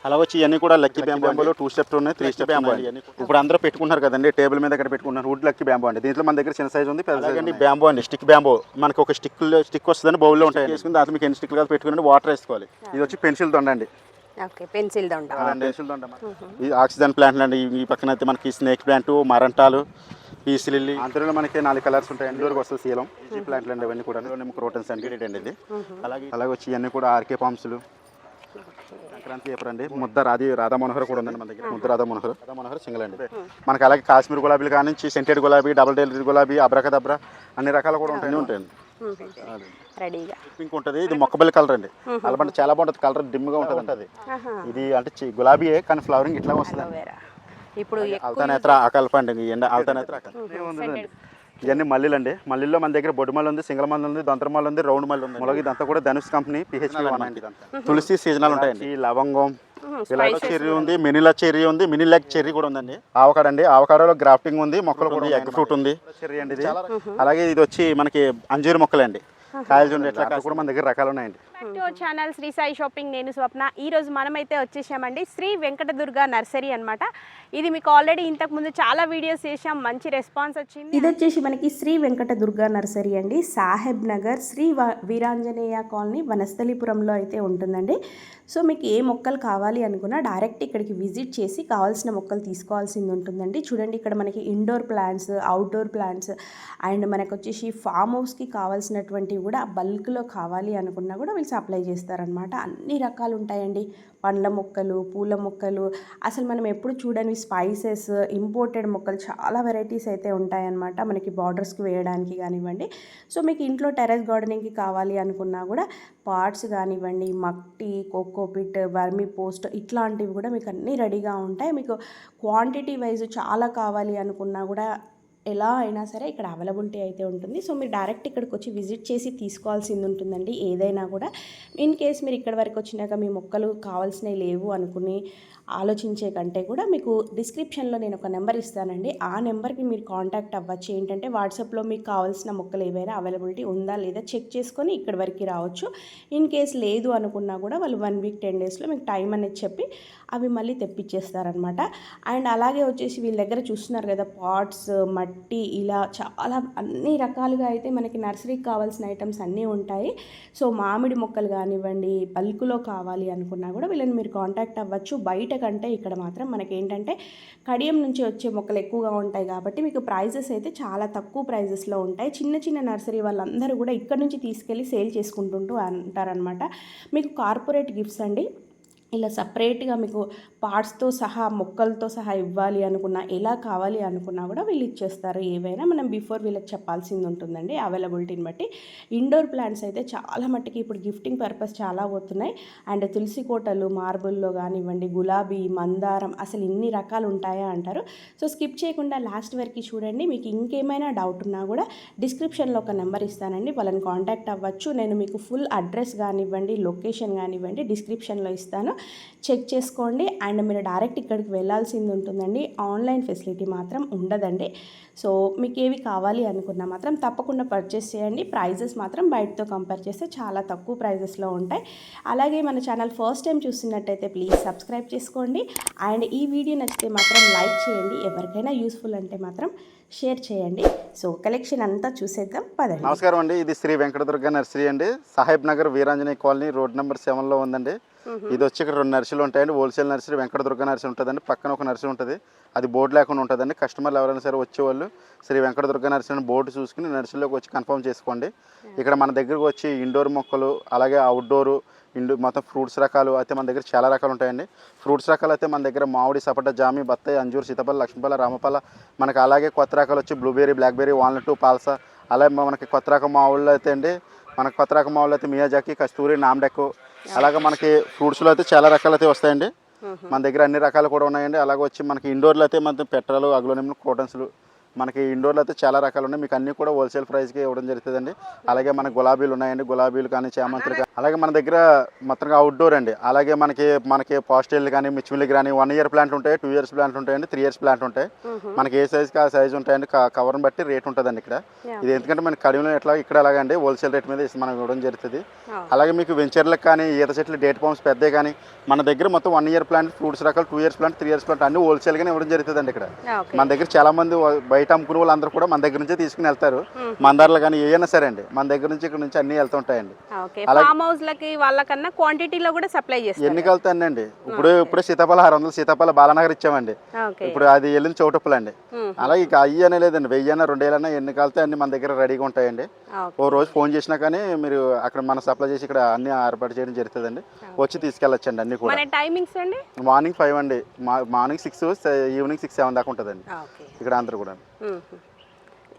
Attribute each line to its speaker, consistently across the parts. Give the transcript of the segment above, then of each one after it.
Speaker 1: అలా వచ్చి ఇవన్నీ కూడా లక్కీ బ్యాంబోలో 2 స్టెప్స్ ఉన్నాయి, 3 స్టెప్స్ బ్యాంబో. ఇప్పుడు అందరూ పెట్టుకుంటారు కదండి, టేబుల్ మీద ఇక్కడ పెట్టుకుంటున్నారు. వుడ్ లక్కీ బ్యాంబో అండి. దీంట్లో మన దగ్గర చిన్న సైజ్ ఉంది, పెద్ద సైజ్ ఉంది. బ్యాంబో అండి, స్టిక్ బ్యాంబో. మనకి ఒక స్టిక్ వస్తుందని బౌల్లో ఉంటాయి, వేసుకుని దాంట్లో మీకు ఎన్ని స్టిక్లు కాదు పెట్టుకుని వాటర్ వేసుకోవాలి. ఇది వచ్చి పెన్సిల్ దొండ అండి.
Speaker 2: పెన్సిల్ దొండ.
Speaker 1: ఈ ఆక్సిజన్ ప్లాంట్లు అండి. ఈ పక్కన అయితే మనకి స్నేక్ ప్లాంట్, మరంటాలు, పీస్ లిల్లీ. అందులో మనకి 4 కలర్స్ ఉంటాయి. ఇండోర్కి వస్తుంది శీలం. ఈ ప్లాంట్లు అండి ఇవన్నీ కూడా క్రోటన్స్ అండి అండి ఇది. అలాగే వచ్చి ఇవన్నీ కూడా ఆర్కే పామ్స్లు, సంక్రాంతి పేపర్ అండి. ముద్ద రాధా మనోహర్ కూడా ఉందండి మన దగ్గర. ముద్ద రాధా మనోహర్ సింగిల్ అండి. మనకి అలాగే కాశ్మీర్ గులాబీలు కానీ సెంటెడ్ గులాబీ, డబుల్ డెలివరీ గులాబీ, అబ్రకదబ్రా అన్ని రకాలు కూడా ఉంటాయండి. పింక్ ఉంటుంది. ఇది మొక్కబల్లి కలర్ అండి. అలాంటి చాలా బాగుంటుంది కలర్, డిమ్ గా ఉంటుంది. ఇది అంటే గులాబీయే కానీ ఫ్లవరింగ్ ఇట్లా వస్తుంది.
Speaker 2: ఇప్పుడు
Speaker 1: అల్తానేత్ర అకల్ప అండి. అల్తానేత్ర ఇవన్నీ మల్లిలు అండి. మల్లిలో మన దగ్గర బొడ్డు మల్లి ఉంది, సింగల్ మల్లి ఉంది, దొంతర మల్లి ఉంది, రౌండ్ మల్లి ఉంది. మొలగి ఇదంతా కూడా ధనుష్ కంపెనీ PHP. తులసి సీజనల్ ఉంటాయండి. ఈ లవంగం, చెర్రీ ఉంది, మినిలా చెర్రీ ఉంది, మినీ లెగ్ చెర్రీ కూడా ఉందండి. ఆవకాడ అండి, ఆవకాడలో గ్రాఫ్టింగ్ ఉంది, మొక్కలు కూడా ఎగ్ ఫ్రూట్ ఉంది, చెర్రీ అండి ఇది. అలాగే ఇది వచ్చి మనకి అంజూరు మొక్కలండి. కాయలు చూడండి ఎట్లా కూడా మన దగ్గర రకాలు ఉన్నాయండి.
Speaker 2: ఛానల్ శ్రీ సాయి షాపింగ్, నేను స్వప్న. ఈరోజు మనమైతే వచ్చేసామండి శ్రీ వెంకటదుర్గ నర్సరీ అనమాట. ఇది మీకు ఆల్రెడీ ఇంతకుముందు చాలా వీడియోస్ చేసాం, మంచి రెస్పాన్స్ వచ్చింది. ఇది వచ్చేసి మనకి శ్రీ వెంకటదుర్గ నర్సరీ అండి, సాహెబ్ నగర్ శ్రీ వీరాంజనేయ కాలనీ, వనస్థలిపురంలో అయితే ఉంటుందండి. సో మీకు ఏ మొక్కలు కావాలి అనుకున్నా డైరెక్ట్ ఇక్కడికి విజిట్ చేసి కావాల్సిన మొక్కలు తీసుకోవాల్సింది ఉంటుందండి. చూడండి ఇక్కడ మనకి indoor plants, outdoor plants and మనకు వచ్చేసి ఫామ్ హౌస్కి కావాల్సినటువంటివి కూడా బల్క్లో కావాలి అనుకున్నా కూడా వీళ్ళు సప్లై చేస్తారనమాట. అన్ని రకాలు ఉంటాయండి, పండ్ల మొక్కలు, పూల మొక్కలు, అసలు మనం ఎప్పుడు చూడని స్పైసెస్, ఇంపోర్టెడ్ మొక్కలు చాలా వెరైటీస్ అయితే ఉంటాయన్నమాట మనకి బార్డర్స్కి వేయడానికి కానివ్వండి. సో మీకు ఇంట్లో టెర్రస్ గార్డెనింగ్కి కావాలి అనుకున్నా కూడా పాట్స్ కానివ్వండి, మట్టి, కోకోపిట్, వర్మీ పోస్ట్ ఇట్లాంటివి కూడా మీకు అన్నీ రెడీగా ఉంటాయి. మీకు క్వాంటిటీ వైజ్ చాలా కావాలి అనుకున్నా కూడా ఎలా అయినా సరే ఇక్కడ అవైలబిలిటీ అయితే ఉంటుంది. సో మీరు డైరెక్ట్ ఇక్కడికి వచ్చి విజిట్ చేసి తీసుకోవాల్సింది ఉంటుందండి ఏదైనా కూడా. ఇన్ కేస్ మీరు ఇక్కడ వరకు వచ్చినాక మీ మొక్కలు కావాల్సినవి లేవు అనుకుని ఆలోచించే కంటే కూడా మీకు డిస్క్రిప్షన్లో నేను ఒక నెంబర్ ఇస్తానండి. ఆ నెంబర్కి మీరు కాంటాక్ట్ అవ్వచ్చు. ఏంటంటే వాట్సాప్లో మీకు కావాల్సిన మొక్కలు ఏవైనా అవైలబిలిటీ ఉందా లేదా చెక్ చేసుకొని ఇక్కడి వరకు రావచ్చు. ఇన్ కేస్ లేదు అనుకున్నా కూడా వాళ్ళు 1 వీక్ 10 డేస్లో మీకు టైం అనేది చెప్పి అవి మళ్ళీ తెప్పించేస్తారనమాట. అండ్ అలాగే వచ్చేసి వీళ్ళ దగ్గర చూస్తున్నారు కదా పాట్స్, మట్టి, ఇలా చాలా అన్ని రకాలుగా అయితే మనకి నర్సరీకి కావాల్సిన ఐటమ్స్ అన్నీ ఉంటాయి. సో మామిడి మొక్కలు కానివ్వండి, బల్క్లో కావాలి అనుకున్నా కూడా వీళ్ళని మీరు కాంటాక్ట్ అవ్వచ్చు. బయట కంటే ఇక్కడ మాత్రం మనకి ఏంటంటే కడియం నుంచి వచ్చే మొక్కలు ఎక్కువగా ఉంటాయి కాబట్టి మీకు ప్రైజెస్ అయితే చాలా తక్కువ ప్రైజెస్లో ఉంటాయి. చిన్న చిన్న నర్సరీ వాళ్ళందరూ కూడా ఇక్కడ నుంచి తీసుకెళ్ళి సేల్ చేసుకుంటుంటూ అంటారనమాట. మీకు కార్పొరేట్ గిఫ్ట్స్ అండి, ఇలా సపరేట్గా మీకు పార్ట్స్తో సహా మొక్కలతో సహా ఇవ్వాలి అనుకున్నా, ఎలా కావాలి అనుకున్నా కూడా వీళ్ళు ఇచ్చేస్తారు. ఏవైనా మనం బిఫోర్ వీళ్ళకి చెప్పాల్సింది ఉంటుందండి అవైలబిలిటీని బట్టి. ఇండోర్ ప్లాంట్స్ అయితే చాలా మట్టుకి ఇప్పుడు గిఫ్టింగ్ పర్పస్ చాలా పోతున్నాయి. అండ్ తులసి కోటలు మార్బుల్లో కానివ్వండి, గులాబీ, మందారం, అసలు ఇన్ని రకాలు ఉంటాయా అంటారు. సో స్కిప్ చేయకుండా లాస్ట్ వరకు చూడండి. మీకు ఇంకేమైనా డౌట్ ఉన్నా కూడా డిస్క్రిప్షన్లో ఒక నెంబర్ ఇస్తానండి, వాళ్ళని కాంటాక్ట్ అవ్వచ్చు. నేను మీకు ఫుల్ అడ్రస్ కానివ్వండి, లొకేషన్ కానివ్వండి డిస్క్రిప్షన్లో ఇస్తాను, చెక్ చేసుకోండి. అండ్ మీరు డైరెక్ట్ ఇక్కడికి వెళ్ళాల్సింది ఉంటుందండి, ఆన్లైన్ ఫెసిలిటీ మాత్రం ఉండదండి. సో మీకు ఏవి కావాలి అనుకున్నా మాత్రం తప్పకుండా పర్చేస్ చేయండి. ప్రైజెస్ మాత్రం బయటతో కంపేర్ చేస్తే చాలా తక్కువ ప్రైజెస్లో ఉంటాయి. అలాగే మన ఛానల్ ఫస్ట్ టైం చూస్తున్నట్టయితే ప్లీజ్ సబ్స్క్రైబ్ చేసుకోండి. అండ్ ఈ వీడియో నచ్చితే మాత్రం లైక్ చేయండి, ఎవరికైనా యూస్ఫుల్ అంటే మాత్రం షేర్ చేయండి. సో కలెక్షన్ అంతా చూసేద్దాం పదండి.
Speaker 1: నమస్కారం అండి, ఇది శ్రీ వెంకటదుర్గ నర్సరీ అండి, Saheb Nagar Veeranjaneya colony, road number 7లో ఉందండి. ఇది వచ్చి ఇక్కడ 2 నర్సరీలు ఉంటాయండి. హోల్సేల్ నర్సరీ వెంకటదుర్గ నర్సరీ ఉంటుందండి, పక్కన ఒక నర్సరీ ఉంటుంది, అది బోర్డు లేకుండా ఉంటుందండి. కస్టమర్లు ఎవరైనా సరే వచ్చేవాళ్ళు శ్రీ వెంకటదుర్గ నర్సరీ బోర్డు చూసుకుని నర్సరీలోకి వచ్చి కన్ఫర్మ్ చేసుకోండి. ఇక్కడ మన దగ్గరకు వచ్చి ఇండోర్ మొక్కలు, అలాగే అవుట్డోరు, మొత్తం ఫ్రూట్స్ రకాలు అయితే మన దగ్గర చాలా రకాలు ఉంటాయండి. ఫ్రూట్స్ రకాలు అయితే మన దగ్గర మామిడి, సపోటా, జామి, బత్తాయి, అంజూరు, సీతాఫలం, లక్ష్మీఫల, రామఫల, మనకి అలాగే కొత్త రకాలు వచ్చి బ్లూబెర్రీ, బ్లాక్బెర్రీ, వాల్నట్, పాల్సా, అలాగే మనకి కొత్త రకం మావుళ్ళు అయితే అండి, మనకి కొత్త రకం మావుళ్ళు అయితే మియాజాకి, కస్తూరి, నామ్డెక్, అలాగే మనకి ఫ్రూట్స్లో అయితే చాలా రకాలు అయితే వస్తాయండి. మన దగ్గర అన్ని రకాలు కూడా ఉన్నాయండి. అలాగే వచ్చి మనకి ఇండోర్లో అయితే మన పెట్రాలు, అగ్లోనియం, క్రోటన్స్లు, మనకి ఇండోర్లో అయితే చాలా రకాలు ఉన్నాయి, మీకు అన్నీ కూడా హోల్సేల్ ప్రైస్కి ఇవ్వడం జరుగుతుందండి. అలాగే మన గులాబీలు ఉన్నాయండి, గులాబీలు కానీ చామంతులు కానీ. అలాగే మన దగ్గర మొత్తంగా అవుట్డోర్ అండి. అలాగే మనకి పాస్టేళ్ళు కానీ మిర్చిమిల్లి కానీ 1 ఇయర్ ప్లాంట్ ఉంటాయి, 2 ఇయర్స్ ప్లాంట్ ఉంటాయండి, 3 ఇయర్స్ ప్లాంట్ ఉంటాయి. మనకి ఏ సైజ్కి ఆ సైజ్ ఉంటాయండి. కవర్ని బట్టి రేట్ ఉంటుందండి ఇక్కడ. ఇది ఎందుకంటే మనకి కడిలో ఎట్లా ఇక్కడ అలాగండి హోల్సేల్ రేట్ మీద మనం ఇవ్వడం జరుగుతుంది. అలాగే మీకు వెంచర్లకు కానీ ఈత చెట్లు డేట్ పామ్స్ పెద్దవి కానీ మన దగ్గర మొత్తం 1 ఇయర్ ప్లాంట్, ఫ్రూట్స్ రకాలు 2 ఇయర్స్ ప్లాంట్, 3 ఇయర్స్ ప్లాంట్ అన్ని హోల్సేల్గానే ఇవ్వడం జరుగుతుందండి ఇక్కడ. మన దగ్గర చాలా మంది బయట అమ్ముకునే వాళ్ళందరూ కూడా మన దగ్గర నుంచే తీసుకుని వెళ్తారు. మందార్లు కానీ ఏమైనా సరే అండి మన దగ్గర నుంచి ఇక్కడ నుంచి అన్ని వెళ్తుంటాయండి. ఎన్ని వెళ్తాయండి. ఇప్పుడే సీతాఫల 600 సీతాఫల బాలనగర్ ఇచ్చామండి. ఇప్పుడు అది వెళ్ళిన చౌటప్పులు అండి. అలాగే ఇక అయ్యి అనే లేదండి, 1000 2000 ఎన్ని కలితే అన్ని మన దగ్గర రెడీగా ఉంటాయండి. ఓ రోజు ఫోన్ చేసినా కానీ మీరు అక్కడ మన సప్లై చేసి ఇక్కడ అన్ని ఏర్పాటు చేయడం జరుగుతుందండి. వచ్చి తీసుకెళ్ళొచ్చండి అన్ని కూడా. మార్నింగ్ 5 అండి, మార్నింగ్ 6, ఈవినింగ్ 6, 7 దాకా ఉంటుందండి ఇక్కడ అందరూ కూడా.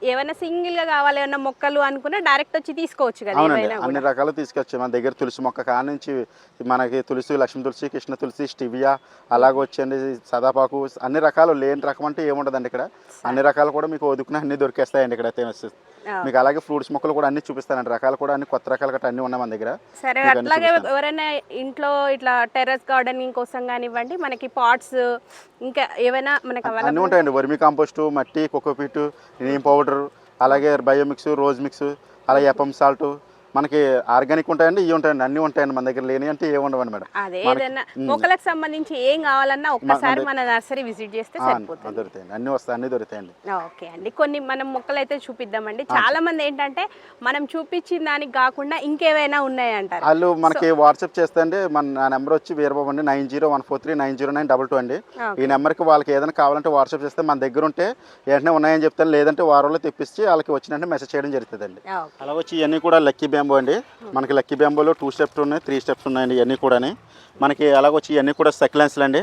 Speaker 2: ఏమైనా సింగిల్ గా కావాలి ఏమన్నా మొక్కలు అనుకున్నా డైరెక్ట్ వచ్చి తీసుకోవచ్చు కదా.
Speaker 1: అవునండి, అన్ని రకాలు తీసుకొచ్చి మన దగ్గర తులసి మొక్క కాడ నుంచి మనకి తులసి, లక్ష్మీ తులసి, కృష్ణ తులసి, స్టివియా, అలాగే వచ్చండి సదాపాకు, అన్ని రకాలు లేని రకం అంటే ఏముండదండి ఇక్కడ. అన్ని రకాలు కూడా మీకు ఒదుకునే అన్ని దొరికేస్తాయండి ఇక్కడ. మీకు అలాగే ఫ్రూట్స్ మొక్కలు కూడా అన్ని చూపిస్తానండి, రకాలు కూడా అన్ని కొత్త రకాలు గట్రా అన్ని ఉన్నాయి మన దగ్గర.
Speaker 2: సరే, అట్లాగే ఎవరైనా ఇంట్లో ఇట్లా టెర్రస్ గార్డెనింగ్ కోసం కానివ్వండి, మనకి పాట్స్ ఇంకా ఏమైనా మనకి
Speaker 1: అన్నీ ఉంటాయండి. వర్మి కాంపోస్ట్, మట్టి, కోకోపీట్, నీమ్ పౌడర్, అలాగే బయోమిక్స్, రోజ్ మిక్స్, అలాగే ఎపమ్ సాల్ట్, మనకి ఆర్గానిక్ ఉంటాయండి, ఇవి ఉంటాయండి, అన్ని ఉంటాయండి మన దగ్గర. లేని అంటే ఏమి ఉండవండి మేడం.
Speaker 2: అదే ఏదైనా మొక్కలకు సంబంధించి ఏం కావాలన్నా ఒక్కసారి మన నర్సరీ విజిట్ చేస్తే సరిపోతుంది.
Speaker 1: దొరుకుతాయండి, అన్ని వస్తాయి, అన్ని దొరుకుతాయండి.
Speaker 2: ఓకే అండి, కొన్ని మనం మొక్కలు అయితే చూపిద్దామండి. చాలా మంది ఏంటంటే మనం చూపించిన దానికి కాకుండా ఇంకేమైనా ఉన్నాయంటారు.
Speaker 1: వాళ్ళు మనకి వాట్సాప్ చేస్తే అండి, మన నెంబర్ వచ్చి వీరబాబు అండి, 9014390922 అండి. ఈ నెంబర్కి వాళ్ళకి ఏదైనా కావాలంటే వాట్సాప్ చేస్తే మన దగ్గర ఉంటే వెంటనే ఉన్నాయని చెప్తాను, లేదంటే వారంలో తెప్పించి వాళ్ళకి వచ్చినట్టు మెసేజ్ చేయడం జరుగుతుందండి. అలా వచ్చి ఇవన్నీ కూడా లక్కీ బ్యాంబో అండి. మనకి లక్కీ బ్యాంబోలో 2 స్టెప్స్ ఉన్నాయి, 3 స్టెప్స్ ఉన్నాయండి. ఇవన్నీ కూడా మనకి అలాగొచ్చి ఇవన్నీ కూడా సక్లెన్స్లు అండి.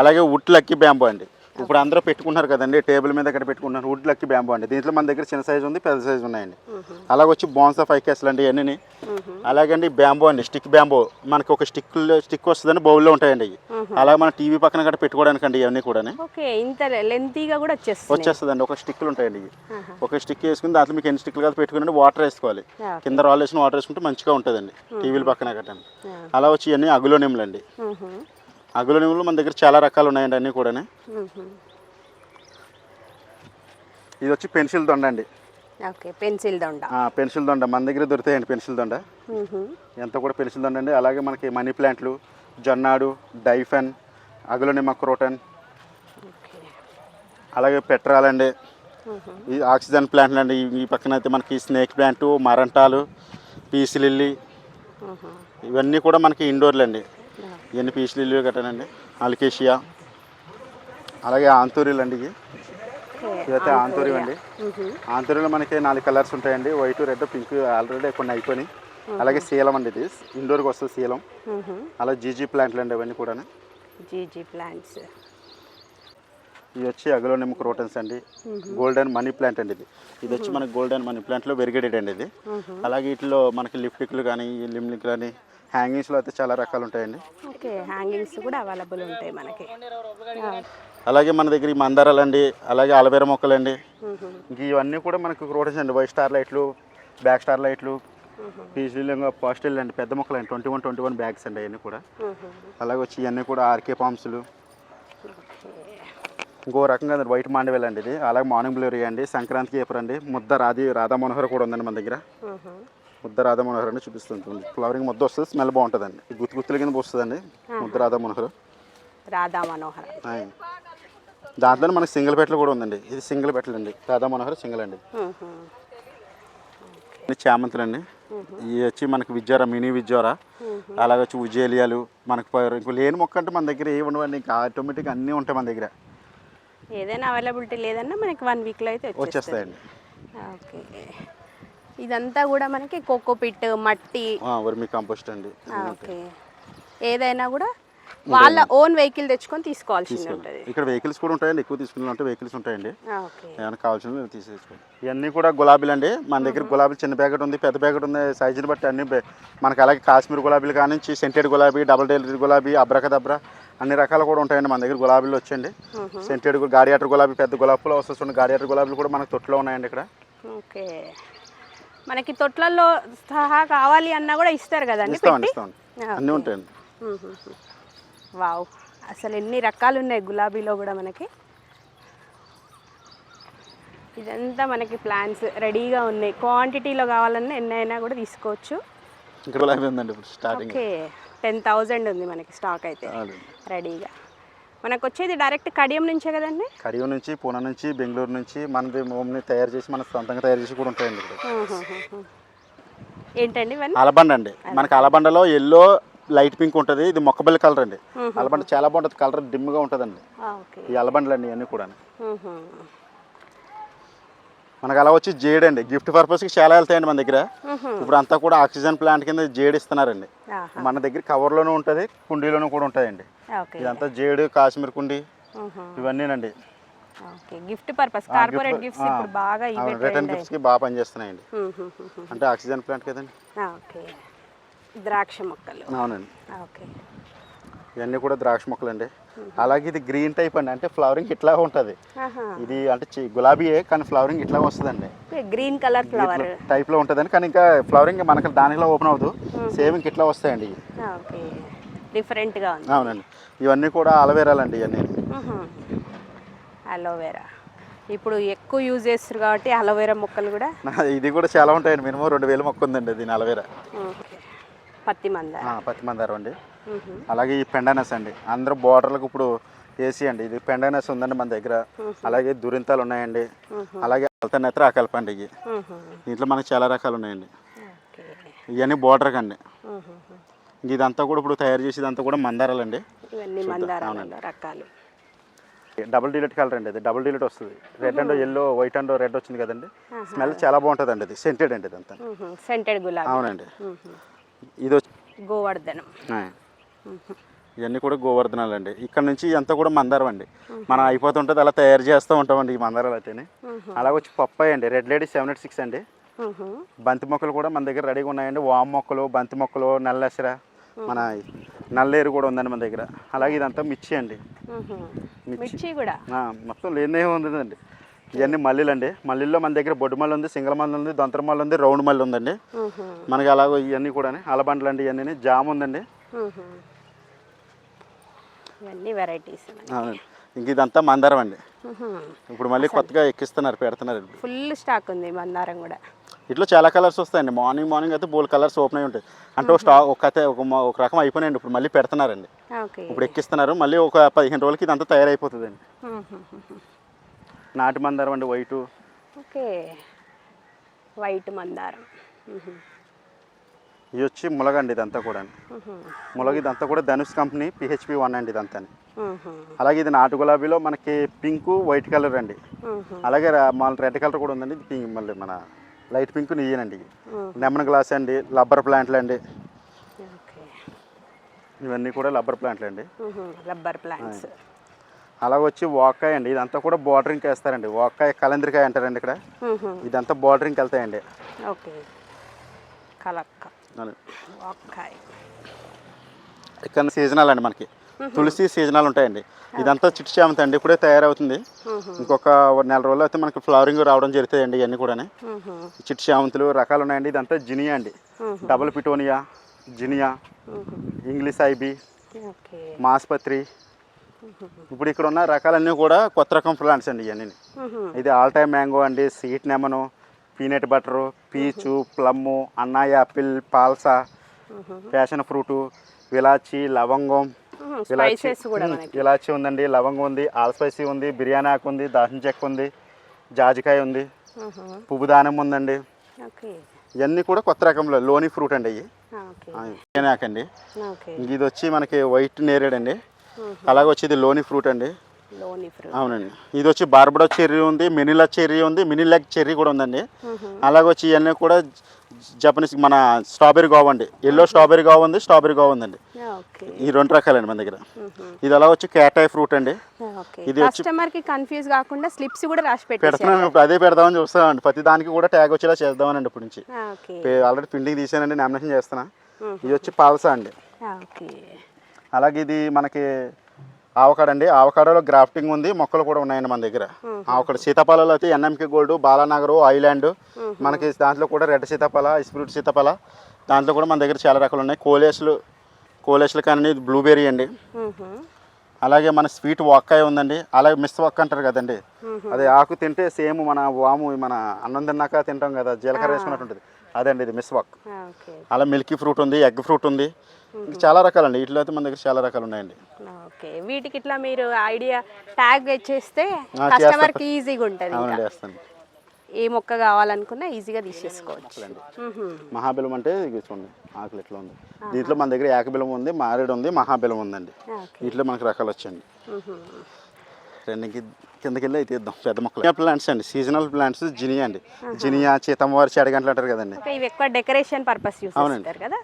Speaker 1: అలాగే వుడ్ లక్కీ బ్యాంబో అండి. ఇప్పుడు అందరూ పెట్టుకున్నారు కదండి, టేబుల్ మీద ఇక్కడ పెట్టుకున్నారు. వుడ్ లక్కీ బ్యాంబో అండి. దీంట్లో మన దగ్గర చిన్న సైజు ఉంది, పెద్ద సైజు ఉన్నాయండి. అలాగొచ్చి బోన్సా 5 కేసులు అండి ఇవన్నీ. అలాగే అండి బ్యాంబో అండి, స్టిక్ బ్యాంబో. మనకి ఒక స్టిక్ వస్తుందండి, బౌల్లో ఉంటాయండి ఇవి. అలాగే మన టీవీ పక్కన కూడా పెట్టుకోవడానికి అండి ఇవన్నీ కూడా వచ్చేస్తుందండి. ఒక స్టిక్లు ఉంటాయండి ఇవి. ఒక స్టిక్ వేసుకుని దాంట్లో మీకు ఎన్ని స్టిక్లు కాదు పెట్టుకుని వాటర్ వేసుకోవాలి. కింద రాళ్ళు వేసిన వాటర్ వేసుకుంటే మంచిగా ఉంటుందండి టీవీల పక్కన కట్టండి. అలా వచ్చి ఇవన్నీ అగ్లోనియంలు అండి. అగ్లోనియంలు మన దగ్గర చాలా రకాలు ఉన్నాయండి అన్నీ కూడా. ఇది వచ్చి పెన్సిల్ దొండ అండి. పెన్సిల్ దొండ మన దగ్గర దొరుకుతాయండి. పెన్సిల్ దొండ ఎంత కూడా పెన్సిల్ దొండ అండి. అలాగే మనకి మనీ ప్లాంట్లు, జొన్నాడు, డైఫెన్, అగ్లోనిమా క్రోటన్, అలాగే పెట్రాలండి, ఈ ఆక్సిజన్ ప్లాంట్లు అండి. ఈ పక్కన అయితే మనకి స్నేక్ ప్లాంటు, మరంటాలు, పీస్ లిల్లీ, ఇవన్నీ కూడా మనకి ఇండోర్లు అండి. ఇవన్నీ పీస్ లిల్లీ కట్టానండి. అల్కేషియా, అలాగే ఆంతూరీలు అండి. ఇదైతే ఆంతూరి అండి. ఆంతూరిలో మనకి 4 కలర్స్ ఉంటాయండి, వైట్, రెడ్, పింక్. ఆల్రెడీ కొన్ని అయిపోయినాయి. అలాగే శీలం అండి, ఇది ఇండోర్కి వస్తుంది శీలం. అలా జీజీ ప్లాంట్లు అండి అవన్నీ కూడా.
Speaker 2: జీజీ ప్లాంట్స్
Speaker 1: ఇది వచ్చి అగ్లోనిమా క్రోటన్స్ అండి. గోల్డెన్ మనీ ప్లాంట్ అండి. ఇది వచ్చి మనకి గోల్డెన్ మనీ ప్లాంట్లో వెరిగేటెడ్ అండి ఇది. అలాగే వీటిలో మనకి లిప్టిక్లు కానీ, లిమ్లిక్ కానీ, హ్యాంగింగ్స్లో అయితే చాలా రకాలు ఉంటాయండి.
Speaker 2: హ్యాంగింగ్స్ కూడా అవైలబుల్ ఉంటాయి మనకి.
Speaker 1: అలాగే మన దగ్గర ఈ మందారాలు అండి, అలాగే అలవేరా మొక్కలు అండి. ఇంక ఇవన్నీ కూడా మనకి క్రోటన్స్ అండి. వైట్ స్టార్ లైట్లు, బ్యాక్ స్టార్ లైట్లు, పీజీలంగా పాస్టిల్ అండి, పెద్ద మొక్కలు అండి. 21 బ్యాగ్స్ అండి అవన్నీ కూడా. అలాగే వచ్చి ఇవన్నీ కూడా ఆర్కే పామ్స్లు. ఇంకో రకంగా వైట్ మాండవేల్ అండి ఇది. అలాగే మార్నింగ్ బ్లూరీ అండి, సంక్రాంతికి ఏపర్ అండి. ముద్ద రాధా మనోహర్ కూడా ఉందండి మన దగ్గర. ముద్ద రాధా మనోహర్ అండి చూపిస్తుంది. ఫ్లవరింగ్ ముద్ద వస్తుంది, స్మెల్ బాగుంటుందండి. గుత్తుల కింద వస్తుందండి ముద్ద రాధా మనోహర్. దాంట్లోనే మనకి సింగిల్ పెట్లు కూడా ఉందండి. ఇది సింగిల్ పెట్లు అండి, రాధా మనోహర్ సింగిల్ అండి. చామంతులు అండి. ఇవి వచ్చి మనకి విజ్జారా, మినీ విజ్జారా, అలాగే వచ్చి ఉజేలియాలు. మనకి ఇంకో లేని మొక్క అంటే మన దగ్గర ఏమి ఉండవండి. ఇంకా ఆటోమేటిక్గా అన్నీ ఉంటాయి మన దగ్గర.
Speaker 2: ఏదైనా అవైలబిలిటీ లేదన్నా మనకి 1 వీక్లో అయితే
Speaker 1: వచ్చేస్తాయండి.
Speaker 2: ఓకే, ఇదంతా కూడా మనకి కోకోపిట్, మట్టి,
Speaker 1: వర్మి కాంపోస్ట్ అండి.
Speaker 2: ఓకే, ఏదైనా కూడా వాళ్ళ ఓన్ వెహికల్ తెచ్చుకొని తీసుకోవాల్సి ఉంటుంది.
Speaker 1: ఇక్కడ వెహికల్స్ కూడా ఉంటాయండి, ఎక్కువ తీసుకున్నారంటే వెహికల్స్ ఉంటాయండి. ఏమైనా కావాల్సిన తీసేసుకోండి. ఇవన్నీ కూడా గులాబీలు అండి. మన దగ్గర గులాబీలు చిన్న ప్యాకెట్ ఉంది, పెద్ద ప్యాకెట్ ఉంది, సైజుని బట్టి అన్ని మనకి. అలాగే కాశ్మీర్ గులాబీలు కానీ, సెంటెడ్ గులాబీ, డబుల్ డైల్ గులాబీ, అబ్రకదబ్రా, అన్ని రకాలు కూడా ఉంటాయండి మన దగ్గర. గులాబీలు వచ్చండి, సెంటెడ్ గాడియాటర్ గులాబీ, పెద్ద గులాబీలు వస్తుంది. గాడియాటర్ గులాబీలు కూడా మనకు తొట్టులో ఉన్నాయండి ఇక్కడ.
Speaker 2: ఓకే, మనకి తొట్లల్లో సహా కావాలి అన్నా కూడా ఇస్తారు కదండి?
Speaker 1: ఇస్తామండి, అన్నీ ఉంటాయండి.
Speaker 2: వావ్, అసలు ఎన్ని రకాలు ఉన్నాయి గులాబీలో కూడా మనకి. ఇదంతా మనకి ప్లాంట్స్ రెడీగా ఉన్నాయి, క్వాంటిటీలో కావాలన్నా ఎన్నైనా కూడా తీసుకోవచ్చు.
Speaker 1: ఇక్కడ గులాబీ ఉందండి ఇప్పుడు స్టార్టింగ్.
Speaker 2: ఓకే, 10,000 ఉంది మనకి స్టాక్ అయితే రెడీగా. మనకు వచ్చేది డైరెక్ట్ కడియం నుంచే కదండి?
Speaker 1: కడియం నుంచి, పూణే నుంచి, బెంగళూరు నుంచి మనది హోమ్ని తయారు చేసి మన సొంతంగా తయారు చేసి కూడా ఉంటాయండి ఇక్కడ.
Speaker 2: ఏంటండి ఇవన్నీ?
Speaker 1: అలబండ అండి. మనకి అలబండలో ఎల్లో లైట్ పింక్ ఉంటుంది, ఇది మొక్కబల్లి కలర్ అండి. అలబండ చాలా బాగుంటుంది, కలర్ డిమ్గా ఉంటుందండి ఈ అలబండలు అండి ఇవన్నీ కూడా. మనకు అలా వచ్చి జేడ్ అండి, గిఫ్ట్ పర్పస్కి చాలా వెళ్తాయండి మన దగ్గర. ఇప్పుడు అంతా కూడా ఆక్సిజన్ ప్లాంట్ కింద జేడ్ ఇస్తున్నారండి మన దగ్గర. కవర్లోనూ ఉంటుంది, కుండీలోనూ కూడా ఉంటాయండి. ఇదంతా జేడు, కాశ్మీర్ కుండీ ఇవన్నీనండి.
Speaker 2: గిఫ్ట్ పర్పస్, కార్పొరేట్ గిఫ్ట్స్ ఇప్పుడు బాగా
Speaker 1: రిటర్న్ గిఫ్ట్స్కి బాగా పనిచేస్తున్నాయండి. అంటే ఆక్సిజన్ ప్లాంట్ కదండి.
Speaker 2: ఓకే, ద్రాక్ష మొక్కలు.
Speaker 1: అవునండి,
Speaker 2: ఓకే,
Speaker 1: ఇవన్నీ కూడా ద్రాక్ష మొక్కలు అండి. అలాగే ఇది గ్రీన్ టైప్ అండి, అంటే ఫ్లవరింగ్ ఇట్లా ఉంటుంది. ఇది అంటే గులాబీయే కానీ ఫ్లవరింగ్ ఇట్లా వస్తుందండి,
Speaker 2: గ్రీన్ కలర్ ఫ్లవర్
Speaker 1: టైప్ లో ఉంటుందండి. కానీ ఇంకా ఫ్లవరింగ్ మనకి దానిలో ఓపెన్ అవ్వదు, సేమ్ ఇంక ఇట్లా వస్తాయండి.
Speaker 2: డిఫరెంట్ గా ఉంది.
Speaker 1: అవునండి, ఇవన్నీ కూడా అలోవెరాలండి. ఇవన్నీ
Speaker 2: అలోవెరా ఇప్పుడు ఎక్కువ యూజ్ చేస్తారు కాబట్టి అలోవెరా మొక్కలు కూడా.
Speaker 1: ఇది కూడా చాలా ఉంటాయండి, మినిమం 2,000 మొక్క ఉందండి దీని అలోవెరా.
Speaker 2: పత్తి మందారం
Speaker 1: అండి. అలాగే ఈ పెండానస్ అండి, అందరూ బోర్డర్లకు ఇప్పుడు వేసి అండి. ఇది పెండానస్ ఉందండి మన దగ్గర. అలాగే దురింతాలు ఉన్నాయండి, అలాగే అల్తనేత్ర ఆకల్పండి. దీంట్లో మనకి చాలా రకాలు ఉన్నాయండి. ఇవన్నీ బోర్డర్ కండి. ఇదంతా కూడా ఇప్పుడు తయారు చేసేదంతా కూడా మందారాలండి.
Speaker 2: రకాలు
Speaker 1: డబుల్ డిలీట్ కలర్ అండి, అది డబుల్ డిలీట్ వస్తుంది. Red and yellow, white and red వచ్చింది కదండి. స్మెల్ చాలా బాగుంటుంది అండి. అది సెంటెడ్ అండి, ఇదంతా
Speaker 2: సెంటెడ్ గులాబీ.
Speaker 1: అవునండి, ఇది వచ్చి
Speaker 2: గోవర్ధనం.
Speaker 1: ఇవన్నీ కూడా గోవర్ధనాలు అండి. ఇక్కడ నుంచి అంతా కూడా మందారం అండి. మనం అయిపోతుంటుంది అలా తయారు చేస్తూ ఉంటామండి ఈ మందారాలు అయితేనే. అలాగే వచ్చి పప్పాయి అండి, రెడ్ లేడీ 786 అండి. బంతి మొక్కలు కూడా మన దగ్గర రెడీగా ఉన్నాయండి. వామ్ మొక్కలు, బంతి మొక్కలు, నల్లెసర, మన నల్లేరు కూడా ఉందండి మన దగ్గర. అలాగే ఇదంతా మిర్చి అండి,
Speaker 2: మిర్చి కూడా
Speaker 1: మొత్తం లేనే ఉందండి. ఇవన్నీ మల్లీలు అండి. మల్లీల్లో మన దగ్గర బొడ్డు మల్లి ఉంది, సింగల్ మల్లి ఉంది, దొంతర మల్లి ఉంది, రౌండ్ మల్లి ఉందండి మనకి. అలాగో ఇవన్నీ కూడా అలబండలు అండి. ఇవన్నీ జామ్ ఉందండి.
Speaker 2: ఇవన్నీ వెరైటీస్.
Speaker 1: ఇంక ఇదంతా మందారం అండి. ఇప్పుడు మళ్ళీ కొత్తగా ఎక్కిస్తున్నారు, పెడుతున్నారు.
Speaker 2: ఫుల్ స్టాక్ ఉంది మందారం కూడా.
Speaker 1: ఇట్లా చాలా కలర్స్ వస్తాయండి. మార్నింగ్ అయితే బోల్ కలర్స్ ఓపెన్ అయి ఉంటాయి. అంటే ఒక రకం అయిపోయినాయండి, ఇప్పుడు మళ్ళీ పెడుతున్నారండి. ఇప్పుడు ఎక్కిస్తున్నారు. మళ్ళీ ఒక 15 రోజులకి ఇదంతా తయారైపోతుందండి. నాటి మందారం అండి, వైటు.
Speaker 2: ఓకే, వైట్ మందారం.
Speaker 1: ఇది వచ్చి ములగండి, ఇదంతా కూడా ములగ. ఇదంతా కూడా ధనుష్ కంపెనీ PHP1 అండి ఇదంతా. అలాగే ఇది నాటు గులాబీలో మనకి పింక్, వైట్ కలర్ అండి. అలాగే మన రెడ్ కలర్ కూడా ఉందండి. ఇది పింక్, మళ్ళీ మన లైట్ పింక్ నీయనండి. లెమన్ గ్లాస్ అండి, రబ్బర్ ప్లాంట్లు అండి. ఇవన్నీ కూడా రబ్బర్ ప్లాంట్లు అండి,
Speaker 2: రబ్బర్ ప్లాంట్స్.
Speaker 1: అలాగే వచ్చి వాక్కాయ అండి. ఇదంతా కూడా బోర్డరింగ్కి వేస్తారండి. వాక్కాయ, కలంద్రికాయ అంటారండి ఇక్కడ. ఇదంతా బోర్డరింగ్కి వెళ్తాయండి.
Speaker 2: ఓకే, కలక్క, వాక్కాయ.
Speaker 1: ఇక్కడ సీజనల్ అండి మనకి. తులసి సీజనల్ ఉంటాయండి. ఇదంతా చిట్టి చామంతి అండి, ఇప్పుడే తయారవుతుంది. ఇంకొక 4 నెల రోజులు అయితే మనకి ఫ్లవరింగ్ రావడం జరుగుతాయండి. ఇవన్నీ కూడా చిట్టి చామంతులు రకాలు ఉన్నాయండి. ఇదంతా జినియా అండి, double petunia, zinnia, English ivy, మాస్పత్రి. ఇప్పుడు ఇక్కడ ఉన్న రకాలన్నీ కూడా కొత్త రకం ప్లాంట్స్ అండి ఇవన్నీ. ఇది ఆల్ టైమ్ మ్యాంగో అండి, స్వీట్ నెమను, పీనట్ బటరు, పీచు, ప్లమ్ము, అన్నా యాపిల్, పాల్సా, ప్యాషన్ ఫ్రూటు, విలాచి, లవంగం. ఇలాచి ఉందండి, లవంగం ఉంది, ఆల్ స్పైసీ ఉంది, బిర్యానీ ఆకు ఉంది, దాల్చిన చెక్క ఉంది, జాజికాయ ఉంది, పువ్వు దానం ఉందండి. ఇవన్నీ కూడా కొత్త రకంలో లోని ఫ్రూట్ అండి. ఇవి బిర్యానీ ఆకు అండి. ఇది వచ్చి మనకి వైట్ నేరేడ్ అండి. అలాగే వచ్చి ఇది లోని ఫ్రూట్ అండి. అవునండి, ఇది వచ్చి బార్బడో చెర్రీ ఉంది, మినిలా చెర్రీ ఉంది, మినీ లెగ్ చెర్రీ కూడా ఉందండి. అలాగే వచ్చి ఇవన్నీ కూడా జపనీస్ మన స్ట్రాబెరీ గోవా అండి. ఎల్లో స్ట్రాబెరీ గోవా ఉంది, స్ట్రాబెరీ గోవా ఉందండి. ఈ 2 రకాలండి మన దగ్గర. ఇది అలా వచ్చి క్యాటాయ్ ఫ్రూట్ అండి.
Speaker 2: ఇది కస్టమర్ కి కన్ఫ్యూజ్ కాకుండా స్లిప్స్ కూడా రాసి
Speaker 1: పెడుతున్నాను. ఇప్పుడు అదే పెడదామని చూస్తామండి. ప్రతి దానికి కూడా ట్యాగ్ వచ్చేలా చేద్దామనండి ఇప్పుడు నుంచి. ఆల్రెడీ ప్రింటింగ్ తీసానండి, నామినేషన్ చేస్తున్నా. ఇది వచ్చి పాల్సా అండి. అలాగే ఇది మనకి ఆవకాడ అండి, ఆవకాడలో గ్రాఫ్టింగ్ ఉంది, మొక్కలు కూడా ఉన్నాయండి మన దగ్గర. ఆవకాడ సీతాఫలాలు అయితే ఎన్ఎంకే గోల్డ్, బాలానగరు, ఐలాండ్, మనకి దాంట్లో కూడా రెడ్ సీతాఫల, స్ప్రూట్ సీతాఫల, దాంట్లో కూడా మన దగ్గర చాలా రకాలు ఉన్నాయి. కోలేస్లు కానీ బ్లూబెర్రీ అండి. అలాగే మన స్వీట్ వాక్కాయ ఉందండి. అలాగే మిస్ వక్క అంటారు కదండి, అది ఆకు తింటే సేమ్ మన వాము మన అన్నం తిన్నాక తింటాం కదా, జీలకర్ర వేసుకున్నట్టు ఉంటుంది, అదండి ఇది మిస్ వక్. అలా మిల్కీ ఫ్రూట్ ఉంది, ఎగ్ ఫ్రూట్ ఉంది, చాలా రకాలండి. వీటిలో అయితే మన దగ్గర చాలా రకాలు ఉన్నాయండి.
Speaker 2: ఓకే, వీటికి ఇట్లా మీరు ఐడియా ట్యాగ్ చేస్తే కస్టమర్కి ఈజీగా ఉంటుంది.
Speaker 1: అవునండి, వేస్తాను.
Speaker 2: ఏ మొక్క కావాలనుకున్నా ఈజీగా తీసేసుకోవచ్చు.
Speaker 1: మహాబెలం అంటే చూడండి ఆకులు ఎట్లా ఉంది. దీంట్లో మన దగ్గర ఏకబెలం ఉంది, మారేడు ఉంది, మహాబెలం ఉందండి. వీటిలో మనకు రకాలు వచ్చండి. రెండుకి కిందకి వెళ్ళి అయితే ఇద్దాం. పెద్ద మొక్కలు ప్లాంట్స్ అండి, సీజనల్ ప్లాంట్స్. జినియా అండి, జినియా, చిత్తమ్మవారి చెడగంటలు అంటారు కదండి.
Speaker 2: ఇవి ఎక్కువ డెకరేషన్ పర్పస్ యూస్ చేస్తారు కదా.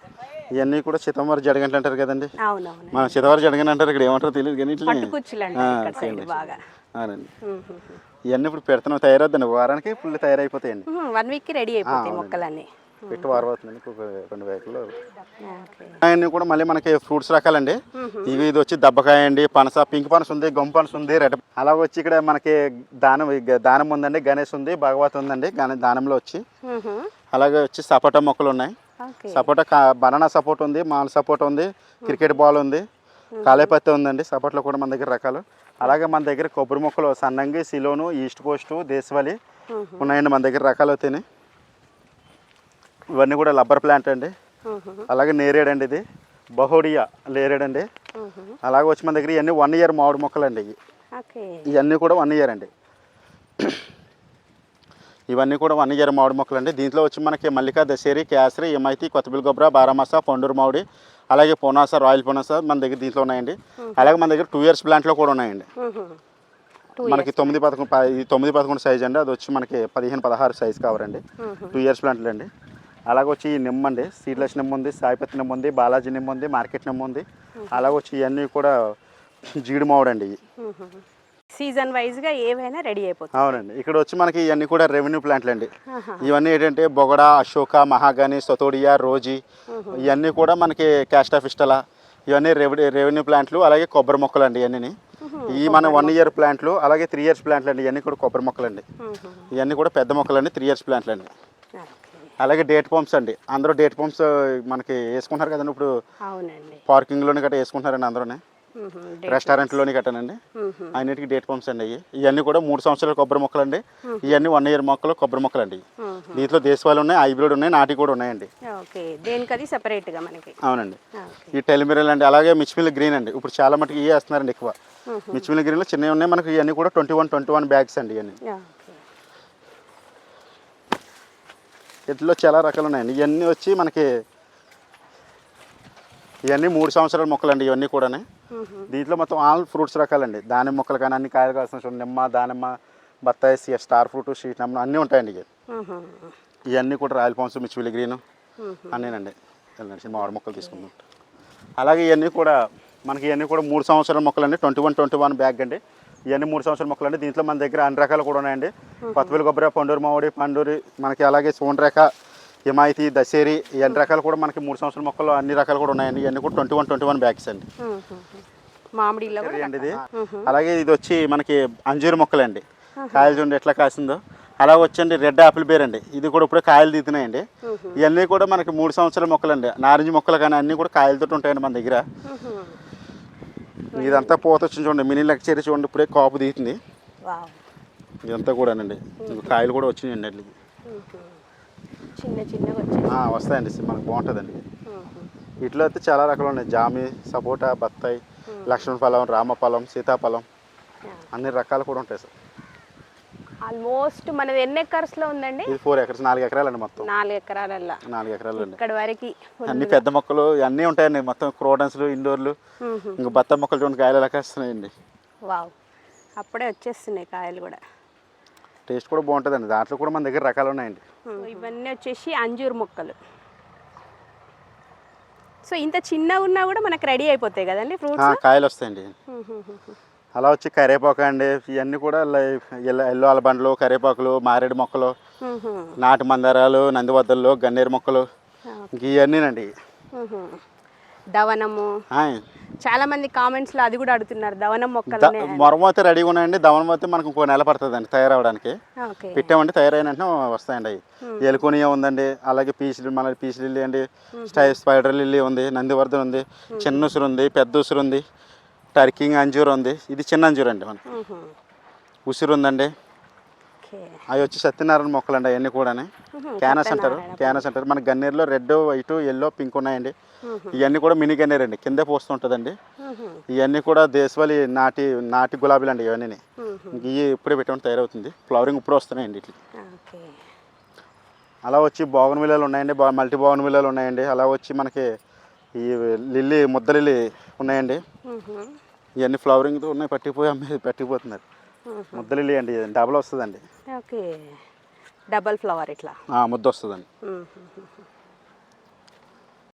Speaker 1: ఇవన్నీ కూడా చిత్తమ్మవారి జడగంటలు అంటారు కదండి.
Speaker 2: అవునవును,
Speaker 1: మన చిత్తవారి జడగంట అంటారు, ఇక్కడ ఏమంటారో తెలియదు కానీ అవునండి. ఇవన్నీ ఇప్పుడు పెడుతున్నాం, తయారవుద్దండి. వారానికి ఫుల్ తయారైపోతాయండి.
Speaker 2: 1 వీక్కి రెడీ అయిపోతాయి మొక్కలన్నీ.
Speaker 1: పెట్టి వారవుతుందండి, 2 వేకులు. అవన్నీ కూడా మళ్ళీ మనకి ఫ్రూట్స్ రకాలండి. ఇది వచ్చి దబ్బకాయ అండి, పనస, పింక్ పనస ఉంది, గొంప పనస ఉంది, రెడ్. అలా వచ్చి ఇక్కడ మనకి దానం ఉందండి, గణేష్ ఉంది, భగవత్ ఉందండి. దానంలో వచ్చి అలాగే వచ్చి సపోటా మొక్కలు ఉన్నాయి. సపోటా బనానా సపోటా ఉంది, మాల్ సపోటా ఉంది, క్రికెట్ బాల్ ఉంది, కాలేపత్తి ఉందండి. సపోటాలో కూడా మన దగ్గర రకాలు. అలాగే మన దగ్గర కొబ్బరి మొక్కలు సన్నంగి, సిలోను, ఈస్ట్ కోస్ట్, దేశవాళి ఉన్నాయండి మన దగ్గర రకాలు అవుతాయి. ఇవన్నీ కూడా రబ్బర్ ప్లాంట్ అండి. అలాగే నేరేడు అండి, ఇది బహోడియా నేరేడు అండి. అలాగే వచ్చి మన దగ్గర ఇవన్నీ 1 ఇయర్ మామిడి మొక్కలు అండి. ఇవన్నీ కూడా 1 ఇయర్ అండి. ఇవన్నీ కూడా 1 ఇయర్ మామిడి మొక్కలు అండి. దీంట్లో వచ్చి మనకి మల్లికా, దశేరి, కేసరి, ఎమైతి, కొత్తబిల్ గొబ్రా, బారామసా, పండూరు మామిడి, అలాగే పొనాస, రాయల్ పొనాస మన దగ్గర దీంట్లో ఉన్నాయండి. అలాగే మన దగ్గర 2 ఇయర్స్ ప్లాంట్లో కూడా ఉన్నాయండి. మనకి 9-11 సైజ్ అండి. అది వచ్చి మనకి 15-16 సైజ్ కావాలండి. 2 ఇయర్స్ ప్లాంట్లు అండి. అలాగే వచ్చి ఈ నిమ్మ అండి, సీడ్లెస్ నిమ్మ ఉంది, సాయిపత్తి నిమ్మ ఉంది, బాలాజీ నిమ్మ ఉంది, మార్కెట్ నిమ్మ ఉంది. అలాగే వచ్చి ఇవన్నీ కూడా జీడి మామిడి అండి.
Speaker 2: సీజన్ వైజ్గా ఏవైనా రెడీ అయిపోతుంది.
Speaker 1: అవునండి. ఇక్కడ వచ్చి మనకి ఇవన్నీ కూడా రెవెన్యూ ప్లాంట్లు అండి. ఇవన్నీ ఏంటంటే బొగడ, అశోక, మహాగని, సొతోడియా, రోజీ, ఇవన్నీ కూడా మనకి క్యాస్టాఫిస్టలా, ఇవన్నీ రెవెన్యూ ప్లాంట్లు. అలాగే కొబ్బరి మొక్కలు అండి ఇవన్నీ. ఈ మన 1 ఇయర్ ప్లాంట్లు, అలాగే 3 ఇయర్స్ ప్లాంట్లు అండి. ఇవన్నీ కూడా కొబ్బరి మొక్కలు అండి. ఇవన్నీ కూడా పెద్ద మొక్కలు అండి, 3 ఇయర్స్ ప్లాంట్లు అండి. అలాగే డేట్ పంప్స్ అండి. అందరూ డేట్ పంప్స్ మనకి వేసుకుంటారు కదండి ఇప్పుడు. పార్కింగ్లోని గట్రా వేసుకుంటారండి అందరూనే, రెస్టారెంట్లోని గట్టానండి. అన్నిటికీ డేట్ పంప్స్ అండి. ఇవన్నీ కూడా 3 సంవత్సరాల కొబ్బరి మొక్కలు అండి. ఇవన్నీ 1 ఇయర్ మొక్కలు కొబ్బరి మొక్కలు అండి. దీంట్లో దేశవాళీ ఉన్నాయి, హైబ్రిడ్ ఉన్నాయి, నాటి కూడా ఉన్నాయండి. అవునండి. ఈ టెలిమిరల్ అండి. అలాగే మిచ్మిల్ గ్రీన్ అండి. ఇప్పుడు చాలా మటుకు ఇవే వేస్తున్నారండి ఎక్కువ. మిచ్మిల్ గ్రీన్లో చిన్నవి ఉన్నాయి మనకి. ఇవన్నీ కూడా 21 బ్యాగ్స్ అండి. ఇవన్నీ వీటిలో చాలా రకాలు ఉన్నాయండి. ఇవన్నీ వచ్చి మనకి ఇవన్నీ 3 సంవత్సరాల మొక్కలు అండి. ఇవన్నీ కూడా దీంట్లో మొత్తం ఆల్ ఫ్రూట్స్ రకాలండి. దానిమ్మ మొక్కలు కానీ అన్ని కాయలు కావాల్సిన చూడండి, నిమ్మ, దానిమ్మ, బత్తాయి, స్టార్ ఫ్రూట్, షీట్ నమ్మ అన్నీ ఉంటాయండి. ఇవన్నీ కూడా రాయల్ పామ్స్, మిచ్మిల్ గ్రీన్ అన్నీనండి. మామిడి మొక్కలు తీసుకుందాం. అలాగే ఇవన్నీ కూడా మనకి 3 సంవత్సరాల మొక్కలు అండి. 21 బ్యాగ్ అండి. ఇవన్నీ 3 సంవత్సరాల మొక్కలు అండి. దీంట్లో మన దగ్గర అన్ని రకాలు కూడా ఉన్నాయండి. కొత్తబిల్ గొబ్బర, పండూరు మామిడి, పండూరి మనకి, అలాగే సోన్రేఖ, హిమాయితీ, దశేరి, ఇవన్నీ రకాలు కూడా మనకి 3 సంవత్సరాల మొక్కలు అన్ని రకాలు కూడా ఉన్నాయండి. ఇవన్నీ కూడా 21 బ్యాగ్స్ అండి.
Speaker 2: మామిడిలో
Speaker 1: అండి ఇది. అలాగే ఇది వచ్చి మనకి అంజూరు మొక్కలండి. కాయలు చూడండి ఎట్లా కాసిందో. అలా వచ్చండి రెడ్ ఆపిల్ బేర్ అండి. ఇది కూడా ఇప్పుడే కాయలు తీతున్నాయండి. ఇవన్నీ కూడా మనకి 3 సంవత్సరాల మొక్కలండి. నారింజ మొక్కలు కానీ అన్నీ కూడా కాయలతో ఉంటాయండి మన దగ్గర. ఇదంతా పోత వచ్చింది చూడండి, మినీ లెక్చరీ చూడండి, ఇప్పుడే కాపు తీస్తుంది. ఇదంతా కూడానండి. కాయలు కూడా వచ్చినాయండి అట్లకి. వస్తాయండి, మనకు బాగుంటుందండి. వీటిలో అయితే చాలా రకాలు ఉన్నాయి. జామి, సపోటా, బత్తాయి, లక్ష్మణ ఫలం, రామఫలం, సీతాఫలం అన్ని రకాలు కూడా ఉంటాయి సార్.
Speaker 2: ఆల్మోస్ట్ మనది ఎన్ని ఎకర్స్లో ఉందండి?
Speaker 1: ఇది 4 ఎకర్స్, 4 ఎకరాలండి మొత్తం.
Speaker 2: 4 ఎకరాలల్లా
Speaker 1: 4 ఎకరాలు అండి.
Speaker 2: ఇక్కడ వరకు
Speaker 1: అన్ని పెద్ద మొక్కలు అన్నీ ఉంటాయండి. మొత్తం క్రోడన్స్లు, ఇండోర్లు, ఇంకా బత్తాయి మొక్కలు చూడండి కాయలు ఎలా కాస్తున్నాయండి.
Speaker 2: వావ్, అప్పుడే వచ్చేస్తున్నాయి కాయలు కూడా.
Speaker 1: టేస్ట్ కూడా బాగుంటుందండి. దాంట్లో కూడా మన దగ్గర రకాలు ఉన్నాయండి.
Speaker 2: ఇవన్నీ వచ్చేసి అంజూరు మొక్కలు. సో ఇంత చిన్నగా ఉన్నా కూడా మనకు రెడీ అయిపోతాయి కదండి ఫ్రూట్స్,
Speaker 1: కాయలు వస్తాయండి. అలా వచ్చి కరివేపాకు అండి. ఇవన్నీ కూడా ఎల్లో అలబండ్లు, కరివేపాకులు, మారేడు మొక్కలు, నాటు మందారాలు, నందివద్దలు, గన్నేరు మొక్కలు, ఇవన్నీనండి.
Speaker 2: దవనము
Speaker 1: ఆయ్.
Speaker 2: చాలా మంది కామెంట్స్ లో అది కూడా అడుగుతున్నారు దవనం మొక్కలు
Speaker 1: మొరం అయితే రెడీగా ఉన్నాయండి. దవనం అయితే మనకు ఇంకో నెల పడుతుందండి తయారవడానికి.
Speaker 2: ఓకే
Speaker 1: పెట్టామంటే తయారైన వెంటనే వస్తాయండి అవి. ఎలుకోనియా ఉందండి, అలాగే పీస్ లిల్లీ అండి, స్పైడర్ లిల్లీ ఉంది, నందివర్ధన్ ఉంది, చిన్న ఉసురు ఉంది, పెద్ద ఉసురు ఉంది, టర్కింగ్ అంజూర్ ఉంది. ఇది చిన్న అంజూర్ అండి మనకి. ఉసురు ఉందండి. అవి వచ్చి సత్యనారాయణ మొక్కలు అండి అవన్నీ కూడా. క్యానస్ అంటారు. మన గన్నేరులో రెడ్, వైట్, ఎల్లో, పింక్ ఉన్నాయండి. ఇవన్నీ కూడా మినీ గన్నేరు అండి, కిందే పోస్తుంటుందండి. ఇవన్నీ కూడా దేశవాళీ నాటి గులాబీలు అండి. ఇవన్నీ ఇవి ఇప్పుడే పెట్టడం తయారవుతుంది. ఫ్లవరింగ్ ఇప్పుడు వస్తున్నాయండి ఇట్లా. అలా వచ్చి బోగన్ విల్లాలు ఉన్నాయండి, మల్టీ బోగన్ విల్లాలు ఉన్నాయండి. అలా వచ్చి మనకి ఈ లిల్లీ ముద్ద లిల్లీ ఉన్నాయండి. ఇవన్నీ ఫ్లవరింగ్తో ఉన్నాయి, పట్టిపోతున్నారు. ముద్ద లిల్లీ అండి, డబల్ వస్తుందండి.
Speaker 2: ఓకే, డబల్ ఫ్లవర్ ఇట్లా
Speaker 1: ముద్ద వస్తుందండి.